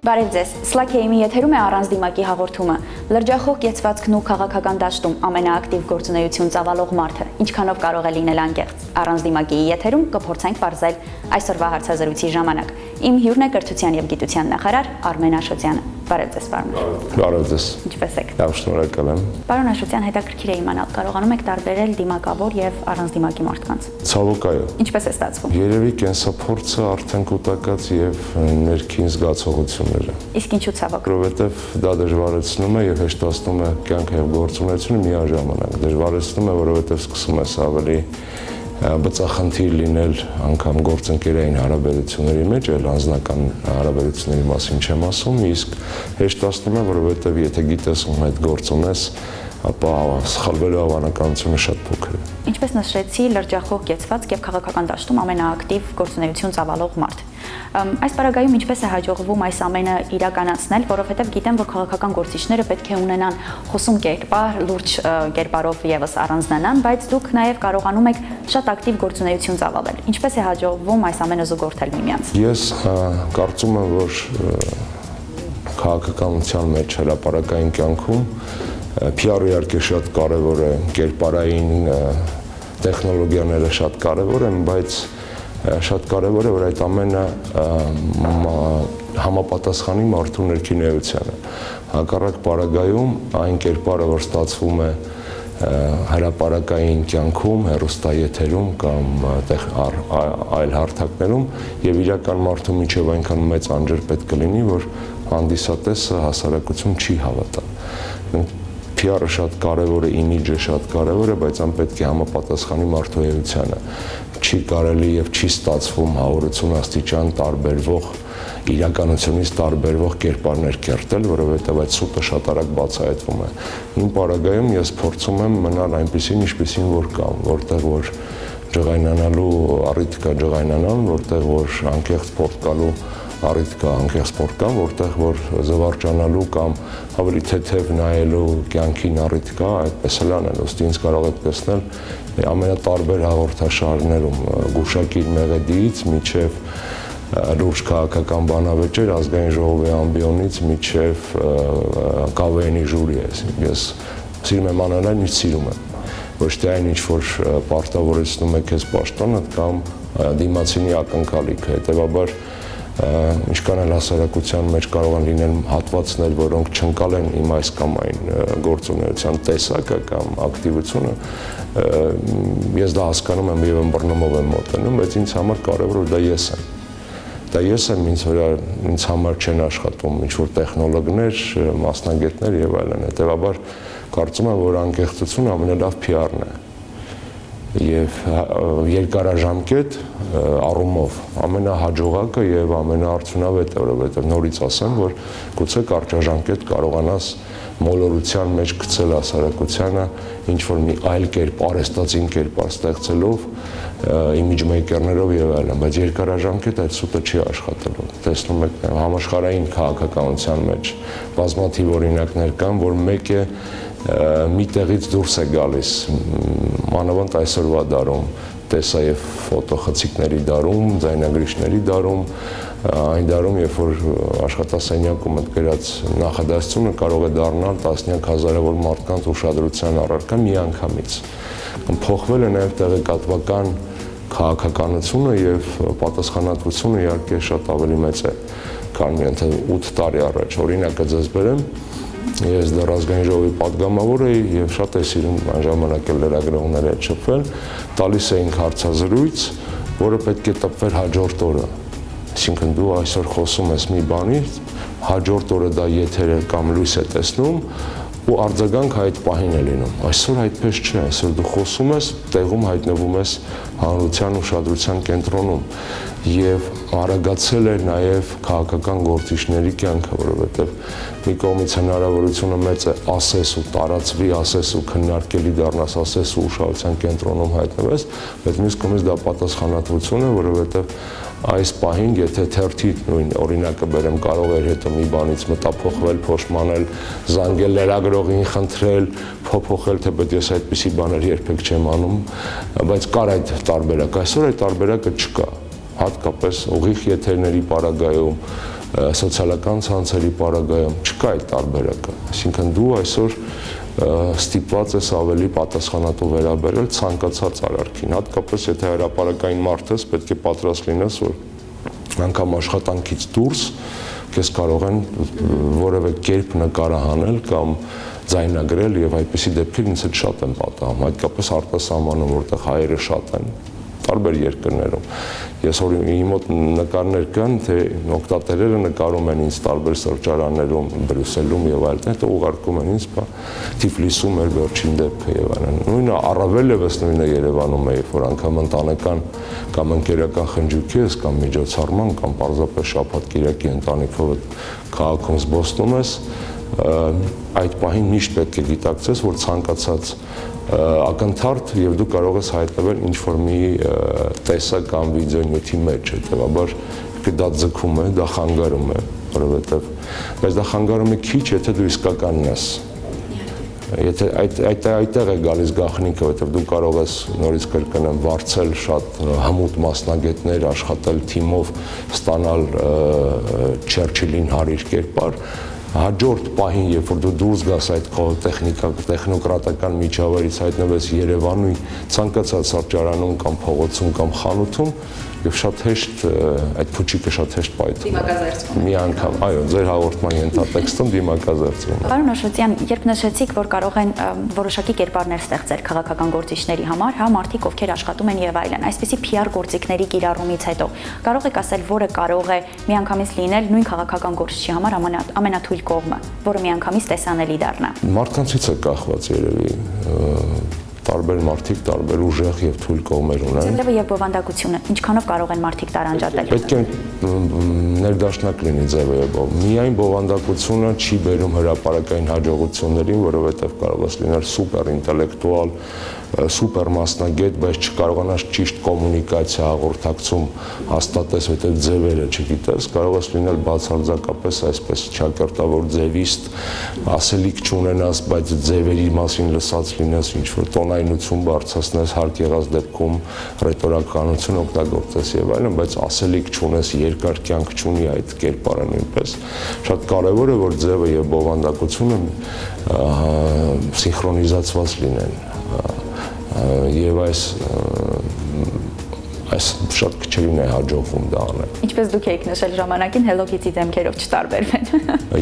Բարև ձեզ, Slack-ի եթերում է առանց դիմակի հաղորդումը։ Լրջախող կեցվածքն ու քաղաքական դաշտում ամենաակտիվ գործունեություն ծավալող մարդը ինչքանով կարող է լինել անկեղծ։ Առանց դիմակի եթերում կփորձենք պարզել այսօրվա հարցազրույցի ժամանակ։ Իմ հյուրն է կրթության եւ գիտության նախարար Արմեն Աշոտյանը։ Բարև ձեզ, պարոն։ Բարև ձեզ։ Ինչպե՞ս եք։ Լավ, շնորհակալ եմ։ Պարոն Աշոտյան, հետաքրքիր է իմանալ, կարողանում եք տարբերել դիմակավոր եւ առանց դիմակի մարդկանց։ Ցավոք այո։ Ինչպես է ստացվում։ Երևի կենսափորձը արդեն կուտակած եւ ներքին զգացողությունները։ Իսկ ինչու ցավոք։ Որովհետեւ դա դժվարացնում է եւ հեշտացնում է կյանքը եւ գործունեությունը միաժամանակ։ Դժվարացնում է, որովհետեւ սկսում ես ավելի բծախնդիր լինել անգամ գործընկերային հարաբերությունների մեջ, այլ անձնական հարաբերությունների մասին չեմ ասում, իսկ հեշտացնում է, որովհետև եթե գիտես ում հետ գործ ունես, ապա սխալվելու հավանականությունը շատ փոքր է։ Ինչպես նշեցի, լրջախող կեցվածք եւ քաղաքական դաշտում ամենաակտիվ գործունեություն ծավալող մարդ։ Այս պարագայում ինչպես է հաջողվում այս ամենը իրականացնել, որովհետև գիտեմ, որ քաղաքական գործիչները պետք է ունենան խոսում կերպար, լուրջ կերպարով եւս առանձնանան, բայց դուք նաեւ կարողանում եք շատ ակտիվ գործունեություն ծավալել։ Ինչպես է հաջողվում այս ամենը զուգորդել միմյանց։ Ես կարծում եմ, որ քաղաքականության մեջ հրապարակային կյանքում PR-ը իհարկե շատ կարևոր է, կերպարային տեխնոլոգիաները շատ կարևոր են, բայց շատ կարևոր է, որ այդ ամենը համապատասխանի մարդու ներքին էությանը։ Հակառակ պարագայում այն կերպարը, որ ստացվում է հրապարակային կյանքում, հեռուստաեթերում կամ այլ հարթակներում եւ իրական մարդու միջև այնքան մեծ անջր պետք է լինի, որ հանդիսատեսը հասարակություն չի հավատա։ PR-ը շատ կարևոր է, իմիջը շատ կարևոր է, բայց այն պետք է համապատասխանի մարդու էությանը։ Չի կարելի եւ չի ստացվում հաղորդություն աստիճան տարբերվող իրականությունից տարբերվող կերպարներ կերտել, որովհետև այդ սուտը շատ արագ բացահայտվում է։ Իմ պարագայում ես փորձում եմ մնալ այնպեսին, ինչպեսին որ կամ, որտեղ որ ջղայնանալու առիթ կա ջղայնանալ, որտեղ որ անկեղծ սպորտ գալու առիթ կա անկեղծ սպորտ կա, որտեղ որ զվարճանալու կամ ավելի թեթև նայելու կյանքին առիթ կա, այդպես էլ անել, ըստ ինձ կարող եք տեսնել ամենատարբեր հաղորդաշարներում գուշակիր մեղեդիից մինչև լուրջ քաղաքական բանավեճեր, ազգային ժողովի ամբիոնից մինչև ԿՎՆ-ի ժյուրի է։ Ես սիրում եմ անել այն, ինչ սիրում եմ, ոչ թե այն, ինչ որ պարտավորեցնում է քեզ պաշտոնդ կամ դիմացինի ակնկալիքը, հետևաբար ինչքան էլ հասարակության մեջ կարող են լինել հատվածներ, որոնք չընկալեն իմ այս կամ այն գործունեության տեսակը կամ ակտիվությունը, ես դա հասկանում եմ եւ ըմբռնումով եմ մոտենում, բայց ինձ համար կարևոր է դա ես եմ։ Դա ես եմ, ինձ համար չեն աշխատում ինչ-որ տեխնոլոգներ, մասնագետներ եւ այլն, հետեւաբար կարծում եմ, որ անկեղծությունը ամենալավ PR-ն է։ Եվ երկարաժամկետ առումով ամենահաջողակը եւ ամենաարդյունավետը, որովհետեւ նորից ասեմ, որ գուցե կարճաժամկետ կարողանաս մոլորության մեջ գցել հասարակությանը ինչ որ մի այլ կերպ, արհեստածին կերպար ստեղծելով, իմիջ մեյքերներով եւ այլն, բայց երկարաժամկետ այդ սուտը չի աշխատելու։ Տեսնում եք, համաշխարհային քաղաքականության մեջ բազմաթիվ օրինակներ կան, որ մեկ է մի տեղից դուրս է գալիս, մանավանդ այսօրվա դարում, տեսա եւ ֆոտոխցիկների դարում, ձայնագրիչների դարում, այն դարում, երբ որ աշխատասենյակում ընկերած նախադասությունը կարող է դառնալ տասնյակ հազարավոր մարդկանց ուշադրության առարկա մի անգամից։ Փոխվել է նաեւ տեղեկատվական քաղաքականությունը եւ պատասխանատվությունը իհարկե շատ ավելի մեծ է, քան մի 8 տարի առաջ։ Օրինակը ձեզ բերեմ, ես դեռ ազգային ժողովի պատգամավոր էի եւ շատ էի սիրում այն ժամանակ էլ լրագրողների հետ շփվել, տալիս էինք հարցազրույց, որը պետք է տպվեր հաջորդ օրը։ Այսինքն դու այսօր խոսում ես մի բանի, հաջորդ օրը դա եթեր կամ լույս է տեսնում ու արձագանքը այդ պահին է լինում։ Այսօր այդպես չէ, այսօր դու խոսում ես, տեղում հայտնվում ես հանրության ուշադրության կենտրոնում եւ արագացել է նաեւ քաղաքական գործիչների կյանքը, որովհետեւ մի կողմից հնարավորությունը մեծ է ասես ու տարածվի, ասես ու քննարկելի դառնաս, ասես ու ուշադրության կենտրոնում հայտնվես, բայց մյուս կողմից դա պատասխանատվություն է, որովհետեւ այս պահին, եթե թերթի նույն օրինակը բերեմ, կարող էր հետո մի բանից մտափոխվել, փոշմանել, զանգել լրագրողին, խնդրել, փոփոխել, թեպետ ես այդպիսի բաներ երբեք չեմ անում, բայց կար այդ տարբերակ, այսօր այդ տարբերակը չկա, հատկապես ուղիղ եթերների պարագայում, սոցիալական ցանցերի պարագայում չկա այդ տարբերակը, այսինքն դու այսօր ստիպված ես ավելի պատասխանատու վերաբերել ցանկացած արարքին, հատկապես եթե հրապարակային մարդ ես, պետք է պատրաստ լինես, որ անգամ աշխատանքից դուրս քեզ կարող են որևէ կերպ նկարահանել կամ ձայնագրել եւ այդպիսի դեպքեր ինձ հետ շատ են պատահում, հատկապես արտասահմանում, որտեղ հայերը շատ են տարբեր երկրներում։ Ես որ իմ մոտ նկարներ կան, թե օգտատերերը նկարում են ինձ տարբեր սրճարաններում, Բրյուսելում եւ այլն, հետո ուղարկում են ինձ, Թիֆլիսում էր վերջին դեպքը եւ այլն։ Նույնը առավել եւս նույնը Երևանում է, երբ որ անգամ ընտանեկան կամ ընկերական խնջույքի ես կամ միջոցառման կամ պարզապես շաբաթ-կիրակի ընտանիքով քաղաքում զբոսնում ես, այդ պահին միշտ պետք է գիտակցես, որ ցանկացած ակնթարթ եւ դու կարող ես հայտնվել ինչ-որ մի տեսակ կամ վիդեոնյութի մեջ, հետեւաբար դա ձգում է, դա խանգարում է, որովհետեւ բայց դա խանգարում է քիչ, եթե դու իսկականն ես։ Եթե այդտեղ է գալիս գաղտնիքը, որովհետեւ դու կարող ես նորից կրկնեմ վարձել շատ հմուտ մասնագետներ, աշխատել թիմով, ստանալ Չերչիլին հարիր կերպար, հաջորդ պահին, երբ որ դու դուրս գաս այդ տեխնոկրատական միջավայրից, հայտնվես Երևանի ցանկացած սրճարանում կամ փողոցում կամ խանութում, եւ շատ հեշտ այդ փուչիկը շատ հեշտ պայթում է։ Դիմակազերծվում։ Մի անգամ, այո, ձեր հաղորդման ենթատեքստում դիմակազերծվում է։ Պարոն Աշոտյան, երբ նշեցիք, որ կարող են որոշակի կերպարներ ստեղծել քաղաքական գործիչների համար, հա, մարդիկ, ովքեր աշխատում են եւ այլն, այսպիսի PR գործիքների կիրառումից հետո, կարող եք ասել, որը կարող է միանգամից լինել նույն քաղաքական գործչի համար ամենաթույլ կողմը, որը միանգամից տեսանելի դառնա։ Մարդկանցից է կախված երևի տարբեր մարդիկ, տարբեր ուժեղ եւ թույլ կողմեր ունեն։ Ձևը եւ բովանդակությունը, ինչքանով կարող են մարդիկ տարանջատել։ Պետք է ներդաշնակ լինի ձևը եւ միայն բովանդակությունը չի բերում հրապարակային հաջողություններին, որովհետեւ կարող է լինել սուպեր ինտելեկտուալ, սուպեր մասնագետ, բայց չկարողանաս ճիշտ կոմունիկացիա հաղորդակցում հաստատես, որտեղ ձևերը չգիտես, կարող է լինել բացարձակապես այսպես ճակերտավոր ձևիստ, ասելիք չունենաս, բայց ձևերի մասին լսած լինես, ինչ որ տոնայնություն բարձրացնես, հարկ եղած դեպքում ռետորականություն օգտագործես եւ այլն, բայց ասելիք չունես, երկար կյանք չունի այդ կերպարը նույնպես։ Շատ կարեւոր է, որ ձևը եւ բովանդակությունը սինխրոնիզացված լինեն։ Եվ այս շատ քչերին է հաջողվում դա անել։ Ինչպես դուք եք նշել ժամանակին, Hello Kitty դեմքերով չտարբերվեն։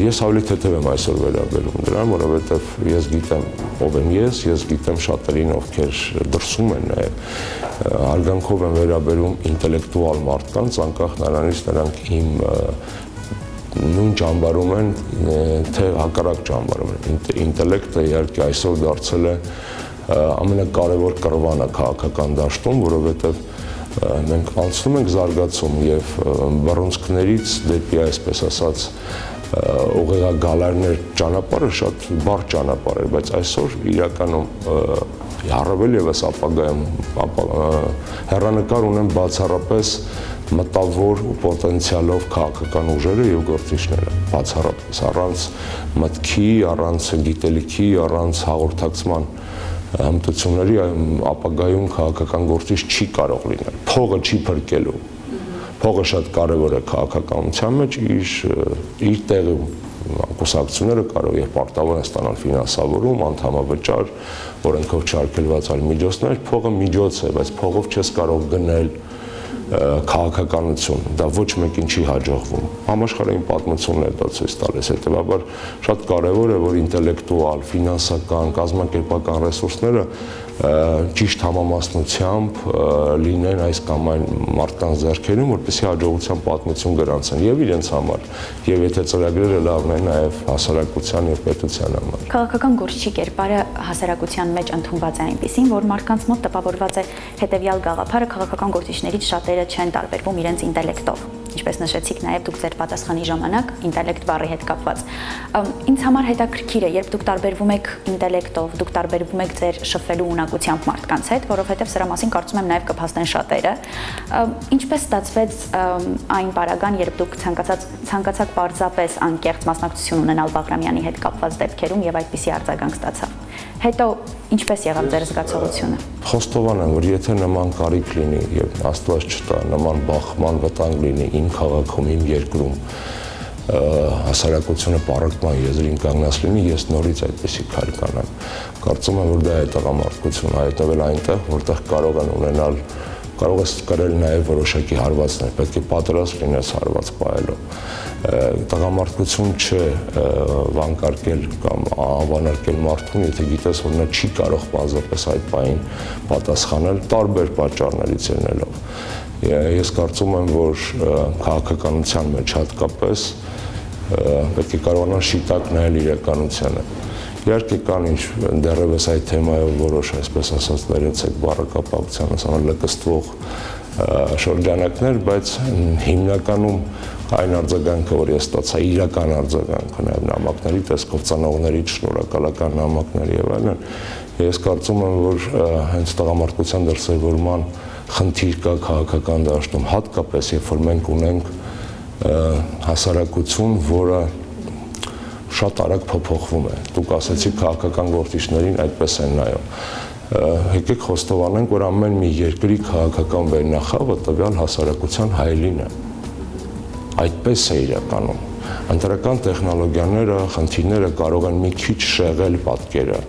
Ես ավելի թեթև եմ այսօր վերաբերում դրան, որովհետև ես գիտեմ ով եմ ես գիտեմ շատերին, ովքեր դրսում են հարգանքով են վերաբերում ինտելեկտուալ մարդկանց, անկախ նրանից նրանք իմ նույն ճամբարում են, թե հակառակ ճամբարում են։ Ինտելեկտը իհարկե այսօր դարձել է ամենակարևոր կռվանը քաղաքական դաշտում, որովհետև մենք անցնում ենք զարգացում եւ բռունցքներից դեպի այսպես ասած ուղեղագալարներ ճանապարհը շատ բարդ ճանապարհ է, բայց այսօր իրականում առավել եւս ապագայում հեռանկար ունեն բացառապես մտավոր ու պոտենցիալով քաղաքական ուժերը եւ գործիչները, բացառապես առանց մտքի, առանց գիտելիքի, առանց հաղորդակցման հմտությունների ապագայում քաղաքական գործիչ չի կարող լինել։ Փողը չի փրկելու։ Փողը շատ կարևոր է քաղաքականության մեջ, իր տեղում կուսակցությունները կարող եւ պարտավոր են ստանալ ֆինանսավորում, անդամավճար, օրենքով չարգելված այլ միջոցներ, փողը միջոց է, բայց փողով չես կարող գնել քաղաքականություն, դա ոչ մեկին չի հաջողվում։ Համաշխարհային պատմությունն է դա ցույց տալիս, հետեւաբար շատ կարևոր է, որ ինտելեկտուալ, ֆինանսական, կազմակերպական ռեսուրսները ճիշտ համամասնությամբ լինեն այս կամ այն մարդկանց ձեռքերում, որպեսզի հաջողության պատմություն գրանցեն եւ իրենց համար, եւ եթե ծրագրերը լավն են, նաեւ հասարակության եւ պետության համար։ Քաղաքական գործչի կերպարը հասարակության մեջ ընդունված է այնպեսին, որ մարդկանց մոտ տպավորված է հետեւյալ գաղափարը՝ քաղաքական գործիչներից շատերը չեն տարբերվում իրենց ինտելեկտով։ Ինչպես նշեցիք նաև դուք ձեր պատասխանի ժամանակ ինտելեկտ բառի հետ կապված։ Ինձ համար հետաքրքիր է, երբ դուք տարբերվում եք ինտելեկտով, դուք տարբերվում եք ձեր շփվելու ունակությամբ մարդկանց հետ, որովհետև սրա մասին կարծում եմ նաև կփաստեն շատերը։ Ինչպես ստացվեց այն պարագան, երբ դուք ցանկացաք պարզապես անկեղծ մասնակցություն ունենալ Բաղրամյանի հետ կապված դեպքերում եւ այդպիսի արձագանք ստացավ։ Հետո ինչպես եղավ ձեր զգացողությունը։ Խոստովան եմ, որ եթե նման կարիք լինի եւ Աստված չտա, նման բախման վտանգ լինի իմ քաղաքում, իմ երկրում, հասարակությունը պառակտման եզրին կանգնած լինի, ես նորից այդպեսի քայլ կանեմ։ Կարծում եմ, որ դա է տղամարդկությունը, հայտնվել այնտեղ, որտեղ կարող են ունենալ, կարող ես կրել նաև որոշակի հարվածներ, պետք է պատրաստ լինես հարված պահելու։ Տղամարդկություն չէ վանկարկել կամ անվանարկել մարդուն, եթե գիտես, որ նա չի կարող պարզապես այդ բանին պատասխանել տարբեր պատճառներից ելնելով։ Ես կարծում եմ, որ քաղաքականության մեջ հատկապես պետք է կարողանալ շիտակ նայել իրականությանը։ Իհարկե կան դեռևս այդ թեմայով որոշ, այսպես ասած, ներեցեք բառակապակցության լկստվող շրջանակներ, բայց հիմնականում այն արձագանքը, որ ես ստացա, իրական արձագանքը, նաև նամակների տեսքով, ծնողներից շնորհակալական նամակներ եւ այլն, ես կարծում եմ, որ հենց տղամարդկության դրսևորման խնդիր կա քաղաքական դաշտում, հատկապես երբ որ մենք ունենք հասարակություն, որը շատ արագ փոփոխվում է։ Դուք ասացիք քաղաքական գործիչներին այդպես են նայում։ Եկեք խոստովանենք, որ ամեն մի երկրի քաղաքական վերնախավը տվյալ հասարակության հայելին է։ Այդպես է իրականում։ Ընտրական տեխնոլոգիաները, խնդիրները կարող են մի քիչ շեղել պատկերը,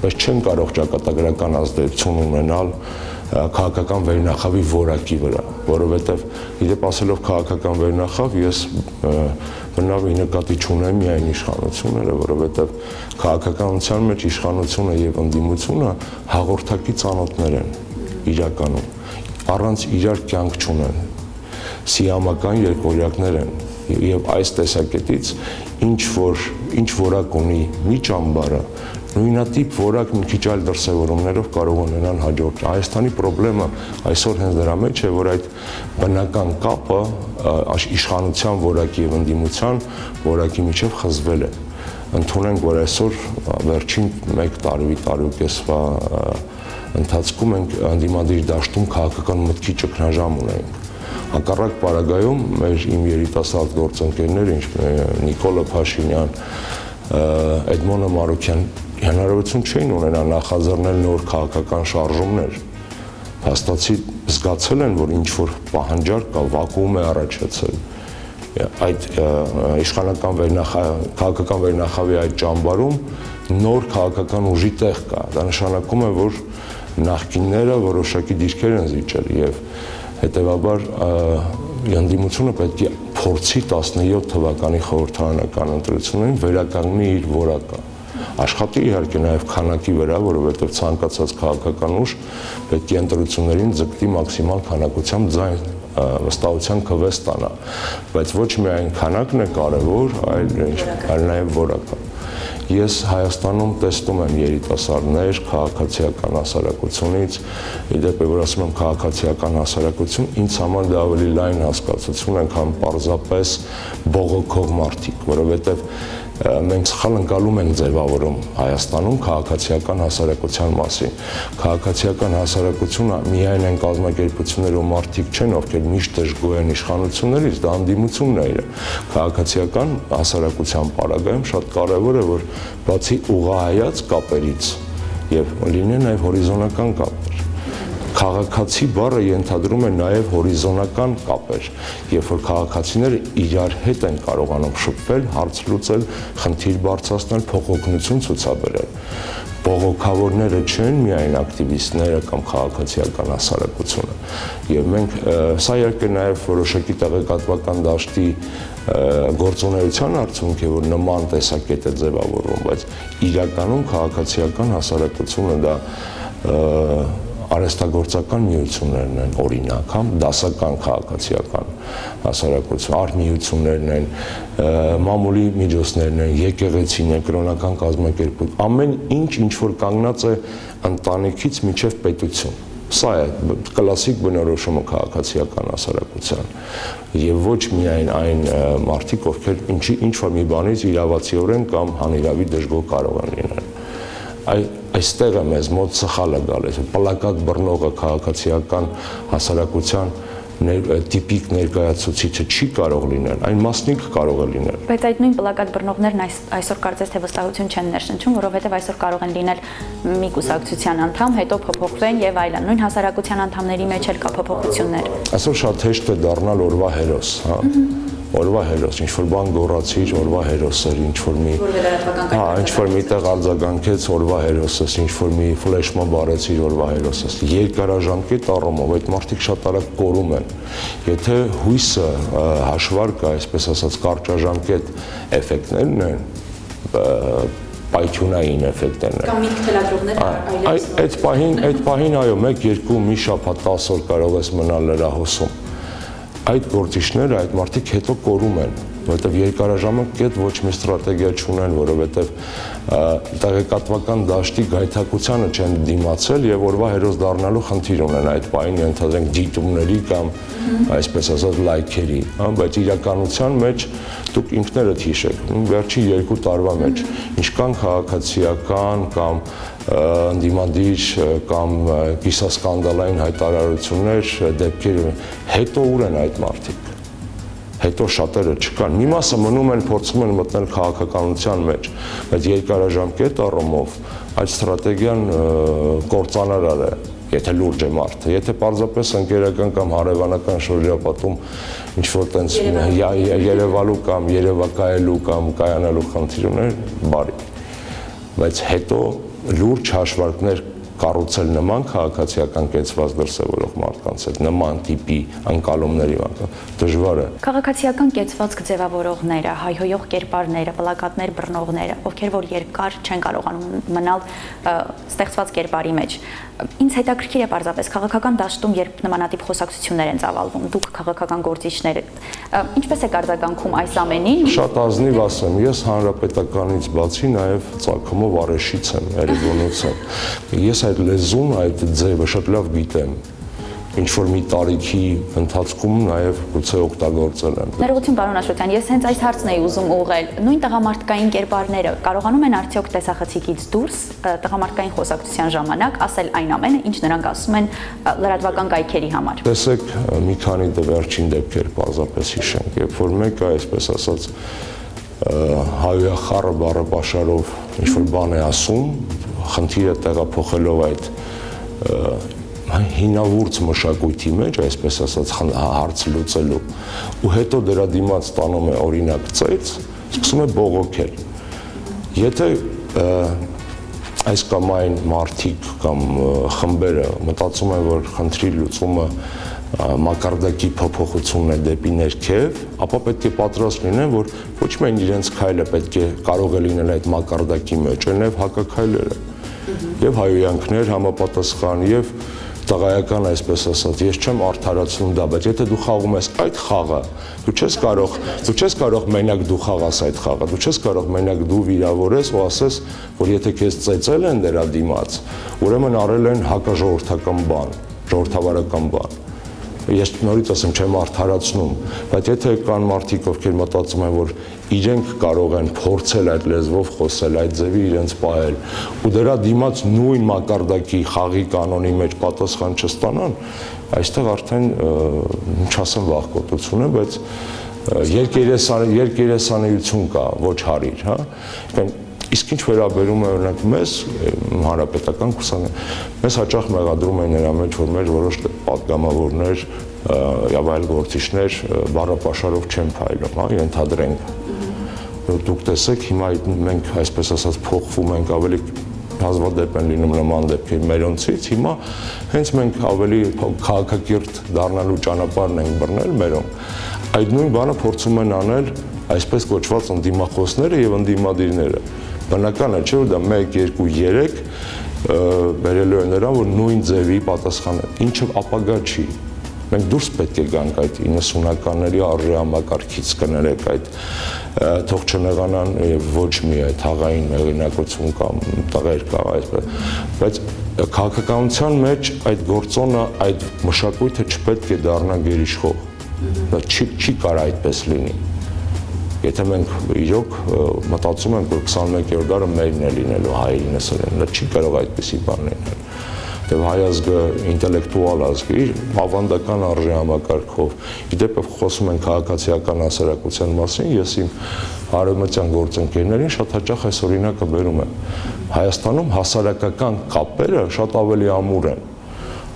բայց չեն կարող ճակատագրական ազդեցություն ունենալ քաղաքական վերնախավի որակի վրա, որովհետև իդեպ ասելով քաղաքական վերնախավ, ես բնավ նկատի չունեմ միայն իշխանությունները, որովհետև քաղաքականության մեջ իշխանությունը եւ ընդդիմությունը հաղորդակի ծանոթներ են իրականում, առանց իրար կյանք չունեն, սիամական երկօրյակներ են եւ այս տեսակետից ինչ որակ ունի մի ճամբարը, նույնատիպ որակ մի քիչ այլ դրսևորումներով կարող ունենան հաջորդ։ Հայաստանի խնդրեմը այսօր հենց դրա մեջ է, որ այդ բնական կապը իշխանության որակի եւ ընդդիմության որակի միջև խզվել է։ Ընդունենք, որ այսօր վերջին 1 տարվա ընթացքում ենք ընդդիմադիր դաշտում քաղաքական մտքի ճգնաժամ ունենք։ Հակառակ պարագայում իմ երիտասարդ գործընկերները, Նիկոլը Փաշինյան, Էդմոնը Մարուկյան հնարավորություն չէին ունենա նախաձեռնել նոր քաղաքական շարժումներ։ Հաստատի զգացել են, որ ինչ-որ պահանջարկ կա, վակուում է առաջացել։ Այդ իշխանական քաղաքական վերնախավի այդ ճամբարում նոր քաղաքական ուժի տեղ կա։ Դա նշանակում է, որ նախկինները որոշակի դիրքեր են զիջել եւ հետեւաբար ընդդիմությունը պետք է փորձի 17 թվականի խորհրդարանական ընտրություններին վերականգնի իր որակը։ Աշխատի իհարկե նաև քանակի վրա, որովհետև ցանկացած քաղաքական ուժ պետք է ընտրություններին ձգտի մաքսիմալ քանակությամբ ձայն վստահության քվե ստանա, բայց ոչ միայն քանակն է կարևոր, այլ նաև որակը։ Ես Հայաստանում տեսնում եմ երիտասարդներ քաղաքացիական հասարակությունից, իդեպ որ ասում եմ քաղաքացիական հասարակություն, ինձ համար դա ավելի լայն հասկացություն է, քան պարզապես բողոքող մարդիկ, որովհետև մենք սխալ ընկալում ենք ձևավորում Հայաստանում քաղաքացիական հասարակության մասին։ Քաղաքացիական հասարակությունը միայն այն կազմակերպություններ ու մարդիկ չեն, ովքեր միշտ դժգոհ են իշխանություններից, դա ընդդիմությունն է իրը։ Քաղաքացիական հասարակության պարագայում շատ կարևոր է, որ բացի ուղղահայաց կապերից եւ լինեն նաեւ հորիզոնական կապեր։ Քաղաքացի բառը ենթադրում է նաև հորիզոնական կապեր, երբ որ քաղաքացիները իրար հետ են կարողանում շփվել, հարց լուծել, խնդիր բարձրացնել, փոխօգնություն ցուցաբերել։ Բողոքավորները չեն միայն ակտիվիստները կամ քաղաքացիական հասարակությունը։ Եվ մենք սա իհարկե նաև որոշակի տեղեկատվական դաշտի գործունեության արդյունք է, որ նման տեսակետ է ձևավորվում, բայց իրականում քաղաքացիական հասարակությունը դա արհեստագործական միություններն են, օրինակ, դասական քաղաքացիական հասարակություն, արհմիություններն են, մամուլի միջոցներն են, եկեղեցին է, կրոնական կազմակերպություն, ամեն ինչ որ կանգնած է ընտանիքից մինչև պետություն։ Սա է կլասիկ բնորոշումը քաղաքացիական հասարակության եւ ոչ միայն այն մարդիկ, ովքեր ինչ-որ մի բանից իրավացիորեն կամ հանիրավի դժգոհ կարող են լինել։ Այստեղ է մեզ մոտ սխալը գալիս, պլակատ բռնողը քաղաքացիական հասարակության տիպիկ ներկայացուցիչը չի կարող լինել, այն մասնիկ կարող է լինել։ Բայց այդ նույն պլակատ բռնողներն այսօր կարծես թե վստահություն չեն ներշնչում, որովհետև այսօր կարող են լինել մի կուսակցության անդամ, հետո փոփոխվեն եւ այլն։ Նույն հասարակության անդամների մեջ էլ կա փոփոխություններ։ Այսօր շատ հեշտ է դառնալ օրվա հերոս, հա։ օրվա հերոս, ինչ որ բան գոռացիր, օրվա հերոս էր, ինչ որ մի ինչ որ միտեղ արձագանքեց, օրվա հերոս ես, ինչ որ մի ֆլեշմոբ արեցիր, օրվա հերոս ես։ Երկարաժամկետ առումով այդ մարդիկ շատ արագ կորում են։ Եթե հույսը հաշվարկը, այսպես ասած, կարճաժամկետ էֆեկտներն են, պայթյունային էֆեկտներն են։ Կամ միտք թելադրողները այդ պահին այո, 1-2 մի շաբաթ 10 օր կարող ես մնալ լրահոսում։ Այդ գործիչները, այդ մարդիկ հետո կորում են, որովհետև երկարաժամկետ ոչ մի ստրատեգիա չունեն, որովհետև տեղեկատվական դաշտի գայթակությանը չեն դիմացել եւ օրվա հերոս դառնալու խնդիր ունեն այդ պահին ենթադրենք դիտումների կամ այսպես ասած լայքերի, բայց իրականության մեջ դուք ինքներդ հիշեք, վերջի 2 տարվա մեջ ինչքան քաղաքացիական կամ ընդդիմադիր կամ կիսասկանդալային հայտարարություններ դեպքեր հետո ուր են այդ մարդիկ, հետո շատերը չկան, մի մասը մնում են փորձում են մտնել քաղաքականության մեջ, բայց երկարաժամկետ առումով այդ ստրատեգիան կործանարար է, եթե լուրջ է մարդը, եթե պարզապես ընկերական կամ հարևանական շրջապատում ինչ-որ տենց երևալու կամ երևակայելու կամ կայանալու խնդիր ուներ, բարի, բայց հետո լուրջ հաշվարկներ կառուցել նման քաղաքացիական կեցված դրսևորող մարդկանց հետ, նման տիպի անկալումների դժվար է։ Քաղաքացիական կեցվածք ձևավորողները, հայհոյող կերպարները, պլակատներ բռնողները, ովքեր որ երկար չեն կարողանում մնալ ստեղծված կերպարի մեջ։ Ինձ հետաքրքիր է պարզապես քաղաքական դաշտում, երբ նմանատիպ խոսակցություններ են ծավալվում, դուք քաղաքական գործիչներ եք, ինչպես եք արձագանքում այս ամենին։ Շատ ազնիվ ասեմ, ես հանրապետականից բացի նաև Ծագումով Արեշից եմ, Երևանից եմ։ Ես այդ լեզուն, այդ ձևը շատ լավ գիտեմ, ինչ որ մի տարիքի ընթացքում նաև գուցե օգտագործել եմ։ Ներողություն պարոն Աշոտյան, ես հենց այս հարցն էի ուզում ուղղել։ Նույն տղամարդկային կերպարները կարողանում են արդյոք տեսախցիկից դուրս տղամարդկային խոսակցության ժամանակ ասել այն ամենը, ինչ նրանք ասում են լրատվական կայքերի համար։ Տեսեք, մի քանի վերջին դեպքեր պարզապես հիշենք, երբ որ մեկը, այսպես ասած, հայոյախառը բառը պաշարով ինչ որ բան է ասում, խնդիրը տեղափոխելով այդ հինավուրց մշակույթի մեջ, այսպես ասած, հարց լուծելու ու հետո դրա դիմաց ստանում է օրինակ ծեծ, սկսում է բողոքել։ Եթե այս կամ այն մարդիկ կամ խմբերը մտածում են, որ խնդրի լուծումը մակարդակի փոփոխությունն է դեպի ներքև, ապա պետք է պատրաստ լինեն, որ ոչ միայն իրենց քայլը պետք է կարող է լինել այդ մակարդակի մեջ, այլև հակաքայլերը եւ հայոյանքներ համապատասխան եւ տղայական, այսպես ասած, ես չեմ արդարացնում դա, բայց եթե դու խաղում ես այդ խաղը, դու չես կարող մենակ դու խաղաս այդ խաղը, դու չես կարող մենակ դու վիրավորես ու ասես, որ եթե քեզ ծեծել են դրա դիմաց, ուրեմն արել են հակաժողովրդական բան, ժողովրդավարական բան։ Ես նորից ասեմ, չեմ արդարացնում, բայց եթե կան մարդիկ, ովքեր մտածում են, որ իրենք կարող են փորձել այդ լեզվով խոսել, այդ ձևի իրենց պահել, ու դրա դիմաց նույն մակարդակի խաղի կանոնի մեջ պատասխան չստանան, այստեղ արդեն չասեմ վախկոտություն է, բայց երկերեսանություն կա, ոչ հարիր, հա։ Իսկ ինչ վերաբերում է օրինակ մեզ հանրապետական կուսակցություն, մեզ հաճախ մեղադրում են նրա մեջ, որ մեր որոշ պատգամավորներ եւ այլ գործիչներ բառապաշարով չեն փայլում, հա, ենթադրենք։ Դուք տեսեք, հիմա մենք այսպես ասած փոխվում ենք, ավելի հազվադեպ են լինում նման դեպքեր մերոնցից, հիմա հենց մենք ավելի քաղաքակիրթ դառնալու ճանապարհն ենք բռնել մերոն։ Այդ նույն բանը փորձում են անել այսպես կոչված ընդդիմախոսները եւ ընդդիմադիրները։ Բնական է, չէ՞ որ դա 1, 2, 3 բերելու է նրան, որ նույն ձևի պատասխանը, ինչը ապագա չի։ Մենք դուրս պետք է գանք այդ 90-ականների արժեհամակարգից, կներեք այդ թող չնեղանան եւ ոչ մի այդ հաղային մեղինակություն կամ տղեր կա այսպես, բայց քաղաքականության մեջ այդ գործոնը, այդ մշակույթը չպետք է դառնա գերիշխող։ Դա չի կարող այդպես լինի։ Եթե մենք իրոք մտածում ենք, որ 21-րդ դարը մերն է լինելու հայերի նսելն, դա չի կարող այդպիսի բան լինել։ Եվ հայ ազգը ինտելեկտուալ ազգ է, իր ավանդական արժեհամակարգով։ Իդեպ խոսում են քաղաքացիական հասարակության մասին, ես իմ հարևանության գործընկերներին շատ հաճախ այս օրինակը բերում եմ։ Հայաստանում հասարակական կապերը շատ ավելի ամուր են։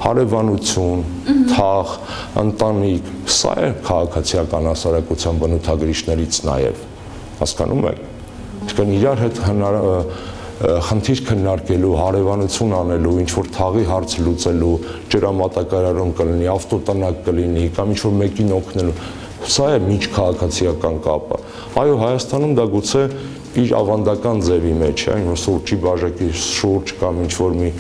հարևանություն, թաղ, ընտանիք, սա է քաղաքացիական հասարակության բնութագրիչներից նաև, հասկանում եք։ Իսկն իրար հետ խնդիր քննարկելու, հարևանություն անելու, ինչ-որ թաղի հարց լուծելու, ջրամատակարարում կլինի, ավտոտնակ կլինի, կամ ինչ-որ մեկին օգնելու, սա է միջքաղաքացիական կապը։ Այո, Հայաստանում դա գուցե իր ավանդական ձևի մեջ է, ինչ-որ սուրճի բաժակի շուրջ կամ ինչ-որ մի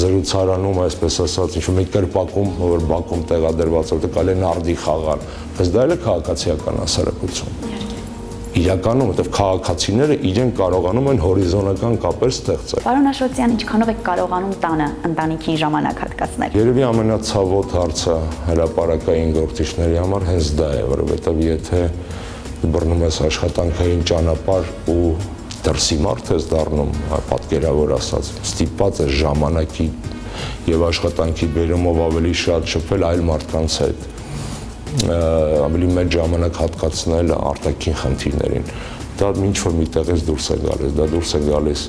զրուցարանում, այսպես ասած, ինչ-որ մի կրպակում, որ Բաքում տեղադրված է, կարելի է նարդի խաղալ, բայց դա էլ է քաղաքացիական հասարակություն։ Իրականում, որտեղ քաղաքացիները իրեն կարողանում են հորիզոնական կապեր ստեղծել։ Պարոն Աշոտյան, ինչքանով եք կարողանում տանը ընտանիքին ժամանակ հատկացնել։ Երևի ամենացավոտ հարցը հրապարակային գործիչների համար հենց դա է, որովհետև եթե բռնում ես աշխատանքային ճանապարհ ու դրսի մարդ ես դառնում, պատկերավոր ասած, ստիպված ես ժամանակի եւ աշխատանքի բերումով ավելի շատ շփվել այլ մարդկանց հետ, ավելի մեծ ժամանակ հատկացնել արտաքին խնդիրներին։ Դա ինչ-որ միտեղից դուրս է գալիս, դա դուրս է գալիս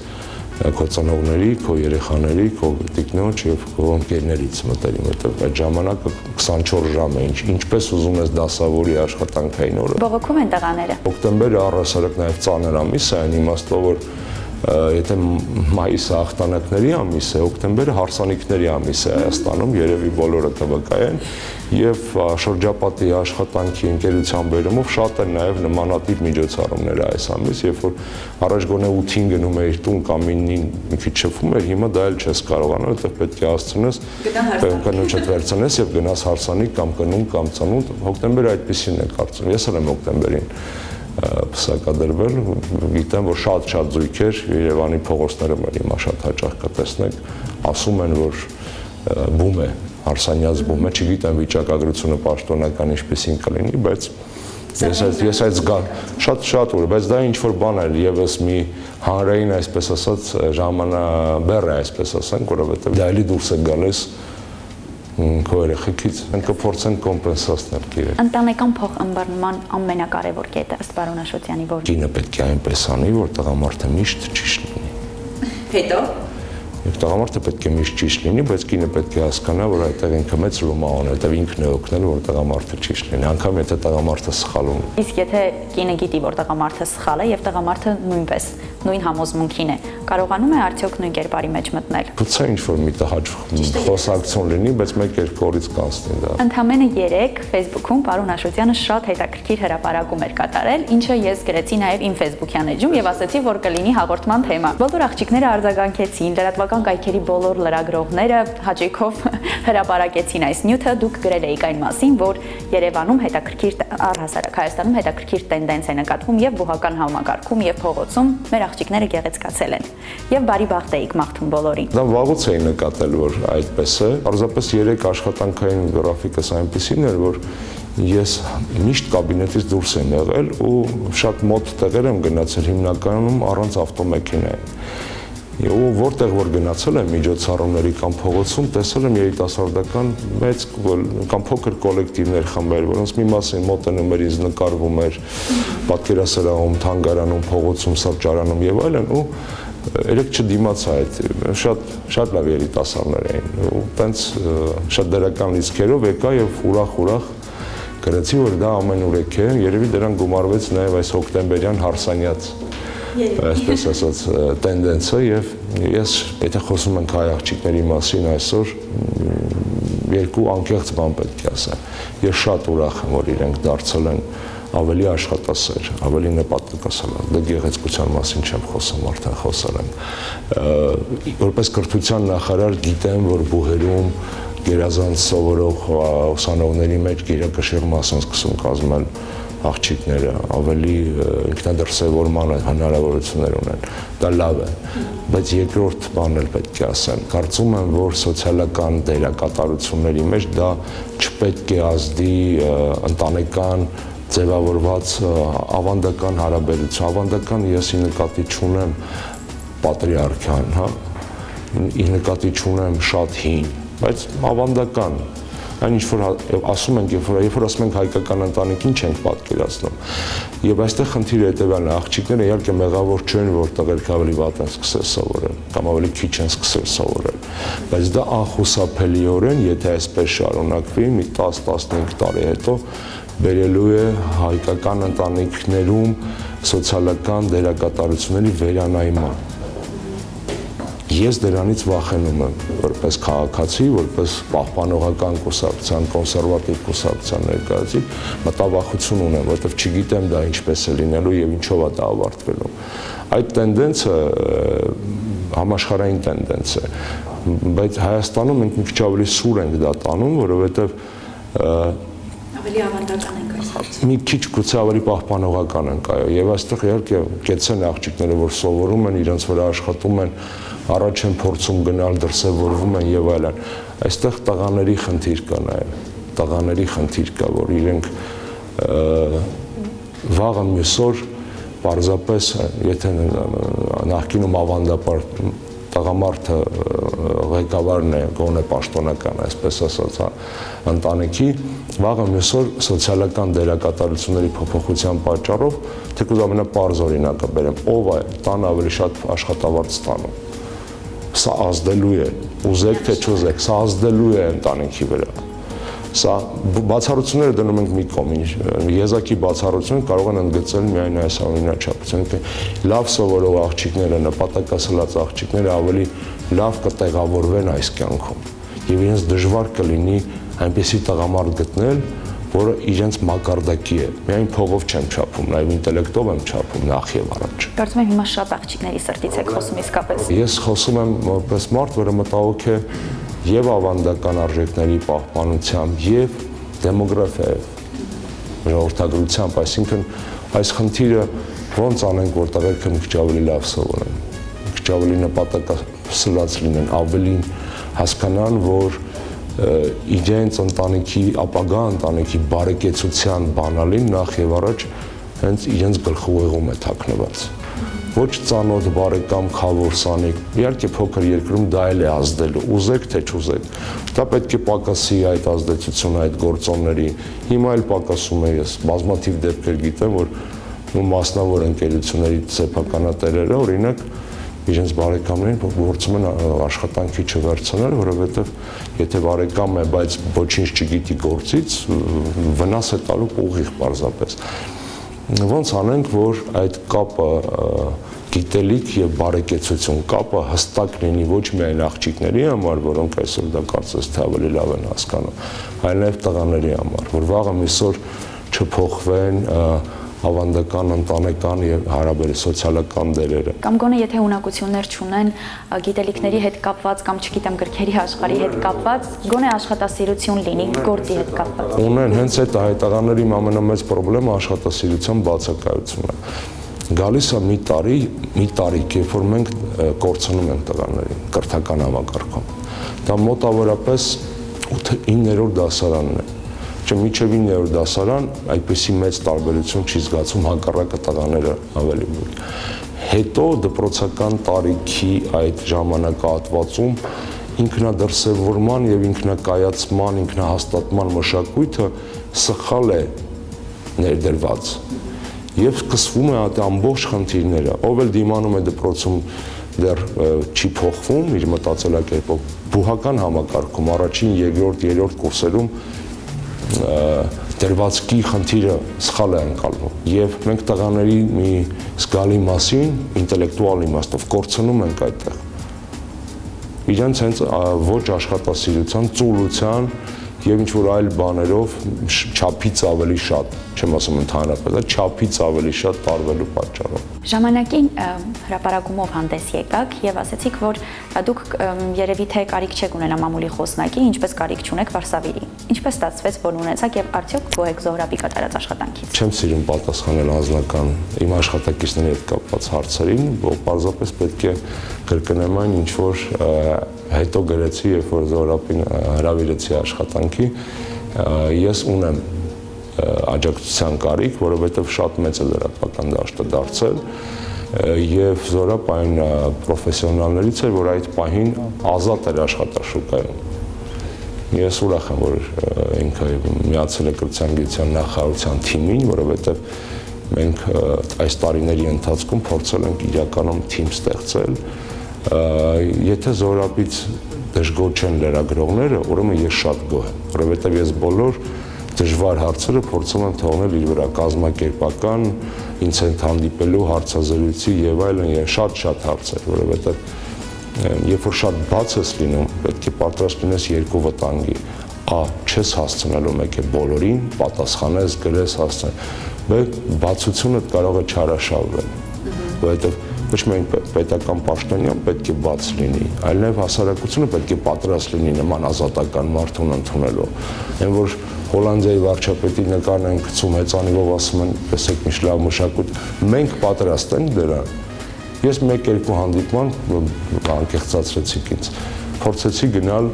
քո ծնողների, քո երեխաների, քո տիկնոջ եւ քո ընկերներից մտերիմ, որտեղ այդ ժամանակը 24 ժամ է, ինչպես ուզում ես դասավորի աշխատանքային օրը։ Բողոքում են տղաները։ Օկտեմբերը առհասարակ նաեւ ծանր ամիս է, այն իմաստով որ եթե մայիսը ախտանակների ամիս է, օկտեմբերը հարսանիքների ամիս է Հայաստանում, երևի բոլորը կվկայեն եւ շրջապատի աշխատանքի ընկերության բերումով շատ են նաեւ նմանատիպ միջոցառումները այս ամիս, երբ որ առաջ գոնե 8-ին գնում էիր տուն կամ 9-ին մի քիչ շփվում էր, հիմա դա էլ չես կարողանալ, որտեղ պետք է հասցնես, կնոջդ վերցնես եւ գնաս հարսանիք կամ կնում կամ ծնունդ։ Օկտեմբերը այդպեսին է կարծում։ Ես էլ եմ օկտեմբերին պսակադրվել, գիտեմ, որ շատ զույգեր Երևանի փողոցներում էլ հիմա շատ հաճախ կտեսնեք, ասում են, որ բում է, հարսանյաց բում է, չգիտեմ վիճակագրությունը պաշտոնական ինչպեսին կլինի, բայց ես այդ շատ ուր, բայց դա ինչ-որ բան է, եւս մի հանրային, այսպես ասած, ժամանաբեռ է, այսպես ասենք, որովհետեւ դա էլի դուրս է գալիս քո երեխեքից, մենք կփորձենք կոմպենսացնել իրեն։ Ընտանեկան փոխըմբռնման ամենակարևոր կետը ըստ պարոն Աշոտյանի որն է։ Կինը պետք է այնպես անի, որ տղամարդը միշտ ճիշտ լինի։ Հետո Եվ տղամարդը պետք է միշտ ճիշտ լինի, բայց կինը պետք է հասկանա, որ այդտեղ ինքը մեծ լոմա ունի, այդտեղ ինքն է օգնել, որ տղամարդը ճիշտ լինի, անգամ եթե տղամարդը սխալում է։ Իսկ եթե կինը գիտի, որ տղամարդը սխալ է եւ տղամարդը նույնպես նույն համոզմունքին է, կարողանում է արդյոք նույն կերպարի մեջ մտնել։ Գուցե ինչ-որ մի տհաճ խոսակցություն լինի, բայց մեկ-երկու օրից կանցնի դա։ Ընդամենը 3 Facebook-ում պարոն Աշոտյանը շատ հետաքրքիր հրապարակում էր կատարել, ինչը ես գրեցի նաև իմ Facebook-յան էջում եւ ասացի, որ կլինի հաղորդման թեմա։ Բոլոր աղջիկները արձագանքեցին, լրատվական կայքերի բոլոր լրագրողները հաճույքով հրապարակեցին այս նյութը, դուք գրել եք այն մասին, որ Երևանում հետաքրքիր առհասարակ Հայաստանում հետաքրքիր տենդենց է նկատվում եւ բուհական համակարգում եւ փողոցում մեր աղջիկները գեղեցկացել են եւ բարի բախտ էիք մաղթում բոլորին։ Դա վաղուց էի նկատել, որ այդպես է։ Պարզապես 3 աշխատանքային գրաֆիկս այնպեսին էր, որ ես միշտ կաբինետից դուրս եմ եղել ու շատ մոտ տեղեր եմ գնացել, հիմնականում առանց ավտոմեքենայի։ Ու որտեղ որ գնացել եմ միջոցառումների կամ փողոցում, տեսել եմ երիտասարդական մեծ կամ փոքր կոլեկտիվներ խմբեր, որոնց մի մասը մոտենում էր, ինձ նկարվում էր պատկերասրահում, թանգարանում, փողոցում, սրճարանում եւ այլն, ու երեք չդիմացա այդ շատ լավ երիտասարդներ էին, ու տենց շատ դրական լիցքերով եկա եւ ուրախ գրեցի, որ դա ամենուրեք է, երևի դրան գումարվեց նաեւ այս հոկտեմբերյան հարսանյաց այսպես ասած տենդենսը եւ ես եթե խոսում ենք հայ աղջիկների մասին այսօր երկու անկեղծ բան պետք է ասեմ։ Ես շատ ուրախ եմ, որ իրենք դարձել են ավելի աշխատասեր, ավելի նպատակասլաց։ Դա գեղեցկության մասին չեմ խոսում, արդեն խոսել եմ։ Որպես կրթության նախարար գիտեմ, որ բուհերում գերազանց սովորող ուսանողների մեջ գերակշիռ մաս են սկսում կազմել աղջիկները, ավելի ինքնադրսևորման հնարավորություններ ունեն, դա լավ է, բայց երկրորդ բանն էլ պետք է ասեմ, կարծում եմ, որ սոցիալական դերակատարությունների մեջ դա չպետք է ազդի ընտանեկան ձևավորված ավանդական հարաբերություն, ավանդական ես ի նկատի չունեմ պատրիարքան, հա, ի նկատի չունեմ շատ հին, բայց ավանդական Այն ինչ որ ասում ենք, երբ որ ասում ենք հայկական ընտանիքին չենք պատկերացնում։ Եւ այստեղ խնդիրը հետեւյալն է, աղջիկները իհարկե մեղավոր չեն, որ տղերք ավելի վատ են սկսել սովորել, կամ ավելի քիչ են սկսել սովորել, բայց դա անխուսափելիորեն, եթե այսպես շարունակվի, մի 10-15 տարի հետո բերելու է հայկական ընտանիքներում սոցիալական դերակատարությունների վերանայման։ Ես դրանից վախենում եմ, որպես քաղաքացի, որպես պահպանողական կուսակցության, կոնսերվատիվ կուսակցության ներկայացուցիչ, մտավախություն ունեմ, որովհետև չգիտեմ դա ինչպես է լինելու եւ ինչով է դա ավարտվելու։ Այդ տենդենսը համաշխարհային տենդենս է, բայց Հայաստանում մենք մի քիչ ավելի սուր ենք դա տանում, որովհետև ավելի ավանդական ենք այս։ Մի քիչ գուցե ավելի պահպանողական ենք, այո, եւ այստեղ իհարկե կեցեն աղջիկները, որ սովորում են, իրենց վրա աշխատում են, առաջ են փորձում գնալ, դրսևորվում են եւ այլն։ Այստեղ տղաների խնդիր կա նաեւ, տղաների խնդիր կա, որ իրենք վաղը մյուս օր պարզապես, եթե նախկինում ավանդապար տղամարդը ղեկավարն է, գոնե պաշտոնական, այսպես ասած, ընտանիքի, վաղը մյուս օր սոցիալական դերակատարությունների փոփոխության պատճառով, թեկուզ ամենապարզ օրինակը բերեմ, ով է տան ավելի շատ աշխատավարձ ստանում։ Սա ազդելու է, ուզեք թե չուզեք, սա ազդելու է ընտանիքի վրա։ Սա բացառությունները դնում ենք մի կողմ, եզակի բացառությունը կարող են ընդգծել միայն այս օրինաչափությամբ, լավ սովորող աղջիկները, նպատակասլաց աղջիկները ավելի լավ կտեղավորվեն այս կյանքում եւ իրենց դժվար կլինի այնպիսի տղամարդ գտնել, որը իրենց մակարդակի է։ Միայն փողով չեմ չափում, նաև ինտելեկտով եմ չափում նախ եւ առաջ։ Կարծում եմ հիմա շատ աղջիկների սրտից եք խոսում իսկապես։ Ես խոսում եմ որպես մարդ, որը մտահոգ է եւ ավանդական արժեքների պահպանությամբ եւ դեմոգրաֆիայով, ժողովրդագրությամբ, այսինքն այս խնդիրը ոնց անենք, որ տղերքը մի քիչ ավելի լավ սովորեն, մի քիչ ավելի նպատակասլաց լինեն, ավելին հասկանան, որ իրենց ընտանիքի, ապագա ընտանիքի բարեկեցության բանալին նախ եւ առաջ հենց իրենց գլխուղեղում է թաքնված։ Ոչ ծանոթ բարեկամ, խավոր սանիկ, իհարկե փոքր երկրում դա էլ է ազդելու, ուզեք թե չուզեք։ Դա պետք է պակասի այդ ազդեցությունը այդ գործոնների։ Հիմա էլ պակասում է, ես բազմաթիվ դեպքեր գիտեմ, որ մասնավոր ընկերությունների սեփականատերերը, օրինակ, իրենց բարեկամներին փորձում են աշխատանքի չվերցնել, որովհետև եթե բարեկամ է, բայց ոչինչ չգիտի գործից, վնաս է տալու ուղիղ պարզապես։ Ոնց անենք, որ այդ կապը գիտելիք եւ բարեկեցություն կապը հստակ լինի ոչ միայն աղջիկների համար, որոնք այսօր դա կարծես թե ավելի լավ են հասկանում, այլ նաեւ տղաների համար, որ վաղը միսօր չփոխվեն ավանդական, ընտանեկան եւ սոցիալական դերերը։ Կամ գոնե եթե ունակություններ չունեն, գիտելիքների հետ կապված կամ չգիտեմ գրքերի աշխարհի հետ կապված, գոնե աշխատասիրություն լինի, գործի հետ կապված։ Ունեն հենց այդ հայտարարների ամենամեծ խնդրեմը աշխատասիրության բացակայությունն է։ Գալիս է մի տարիք, երբ որ մենք կորցնում ենք տղաներին կրթական համակարգում։ Դա մոտավորապես 9-րդ դասարանն է։ Մինչև 9-րդ դասարան այդպիսի մեծ տարբերություն չի զգացում, հակառակը տղաները ավելի մեծ։ Հետո դպրոցական տարիքի այդ ժամանակահատվածում ինքնադրսևորման եւ ինքնակայացման, ինքնահաստատման մշակույթը սխալ է ներդրված։ Եվ սկսվում է այդ ամբողջ խնդիրները, ով էլ դիմանում է դպրոցում դեռ չի փոխվում իր մտածելակերպով, բուհական համակարգում, առաջին, երկրորդ, երրորդ կուրսերում դրվածքի խնդիրը սխալ է անցալվում եւ մենք տղաների մի զգալի մասին ինտելեկտուալ իմաստով կորցնում ենք այդտեղ իրենց հենց ոչ աշխատասիրության, ծուլության եւ ինչ որ այլ բաներով չափից ավելի շատ, չեմ ասում ընդհանրապես, չափից ավելի շատ տարվելու պատճառով։ Ժամանակին հրապարակումով հանդես եկաք եւ ասացիք, որ դուք երևի թե կարիք չեք ունենա մամուլի խոսնակի, ինչպես կարիք չունեք Վարշավիրի։ Ինչպես ստացվեց, որ ունեցաք եւ արդյոք գոհ եք Զոհրաբի կատարած աշխատանքից։ Չեմ սիրում պատասխանել անձնական իմ աշխատակիցների հետ կապված հարցերին, որ պարզապես պետք է կրկնեմ այն, ինչ որ հետո գրեցի, երբ որ Զոհրաբին հրավիրեցի աշխատանքի, ես ունեմ աջակցության կարիք, որովհետև շատ մեծ է լրատվական դաշտը դարձել եւ Զոհրաբ այն պրոֆեսիոնալներից էր, որ այդ պահին ազատ էր աշխատաշուկայում։ Ես ուրախ եմ, որ ինքը միացել է կրթության գիտության նախարարության թիմին, որովհետև մենք այս տարիների ընթացքում փորձել ենք իրականում թիմ ստեղծել։ Եթե զորապից դժգոհ չեն լրագրողները, ուրեմն ես շատ գոհ եմ, որովհետև ես բոլոր դժվար հարցերը փորձում եմ թողնել իր վրա կազմակերպական, ինձ հետ հանդիպելու հարցազրույցի եւ այլն, շատ հարցեր, որովհետև երբ որ շատ բաց ես լինում, պետք է պատրաստ լինես երկու վտանգի, չես հասցնելու մեկ է բոլորին, պատասխանես, գրես, հասցնես, բայց բացությունը կարող է չարաշահվել, որովհետև ոչ միայն պետական պաշտոնյան պետք է բաց լինի, այլ նաև հասարակությունը պետք է պատրաստ լինի նման ազատական մարդուն ընդունելու, այն որ Հոլանդիայի վարչապետի նկարն են գցում հեծանիվով ասում են, տեսեք ինչ լավ մշակույթ, մենք պատրաստ ենք դրան։ Ես մեկ-երկու հանդիպման անկեղծացրեցիք ինձ, փորձեցի գնալ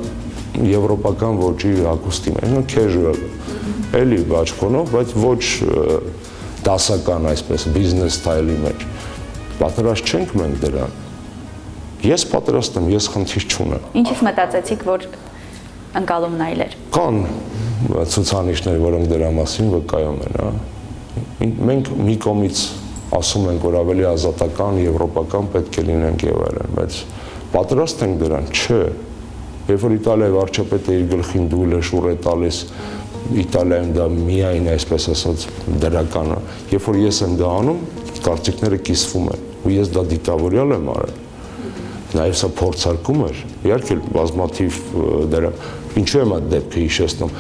եվրոպական ոճի հագուստի մեջ, casual, էլի բաճկոնով, բայց ոչ դասական այսպես, բիզնես սթայլի մեջ։ Պատրաստ չենք մենք դրան։ Ես պատրաստ եմ, ես խնդիր չունեմ։ Ինչից մտածեցիք, որ ընկալումն այլ էր։ Կան ցուցանիշներ, որոնք դրա մասին վկայում են, Մենք մի կողմից ասում ենք, որ ավելի ազատական, եվրոպական պետք է լինենք եւ այլն, բայց պատրաստ ենք դրան, չէ։ Երբ որ Իտալիայի վարչապետը իր գլխին դույլ է շուռ է տալիս, Իտալիայում դա միայն այսպես ասած դրական է։ Երբ որ ես եմ դա անում, կարծիքները կիսվում են, ու ես դա դիտավորյալ եմ արել։ Նաև սա փորձարկում էր, իհարկե բազմաթիվ դրա, ինչու եմ այդ դեպքը հիշեցնում։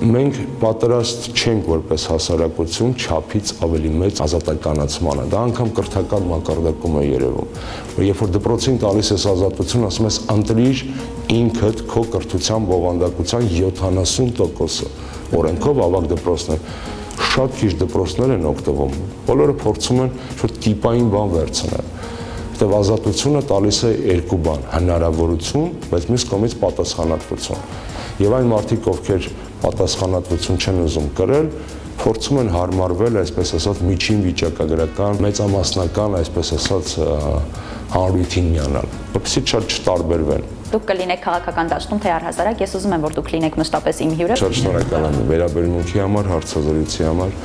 Մենք պատրաստ չենք որպես հասարակություն չափից ավելի մեծ ազատականացմանը, դա անգամ կրթական մակարդակում է երևում, երբ որ դպրոցին տալիս ես ազատություն, ասում ես ընտրիր ինքդ քո կրթության բովանդակության 70%-ը, օրենքով ավագ դպրոցներ, շատ քիչ դպրոցներ են օգտվում, բոլորը փորձում են որ տիպային բան վերցնել, որտեղ ազատությունը տալիս է երկու բան, հնարավորություն, բայց մյուս կողմից պատասխանատվություն, եւ այն մարդիկ, ովքեր պատասխանատվություն չեն ուզում կրել, փորձում են հարմարվել, այսպես ասած, միջին վիճակագրական, մեծամասնական, այսպես ասած, հանրույթին միանալ, որպեսզի շատ չտարբերվեն։ Դուք կլինեք քաղաքական դաշտում, թե առհասարակ, ես ուզում եմ, որ դուք լինեք մշտապես իմ հյուրը։ Շատ շնորհակալ եմ վերաբերմունքի համար, հարցազրույցի համար,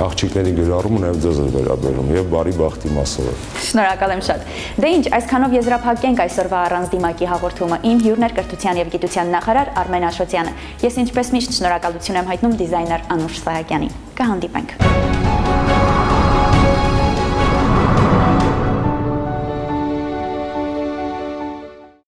աղջիկների գրառումը նաև ձեզ է վերաբերում եւ բարի բախտի մասով։ Շնորհակալ եմ շատ։ Դե ինչ, այսքանով եզրափակենք այսօրվա առանց դիմակի հաղորդումը։ Իմ հյուրն էր կրթության եւ գիտության նախարար Արմեն Աշոտյանը։ Ես ինչպես միշտ շնորհակալություն եմ հայտնում դիզայներ Անուշ Սահակյանին։ Կհանդիպենք։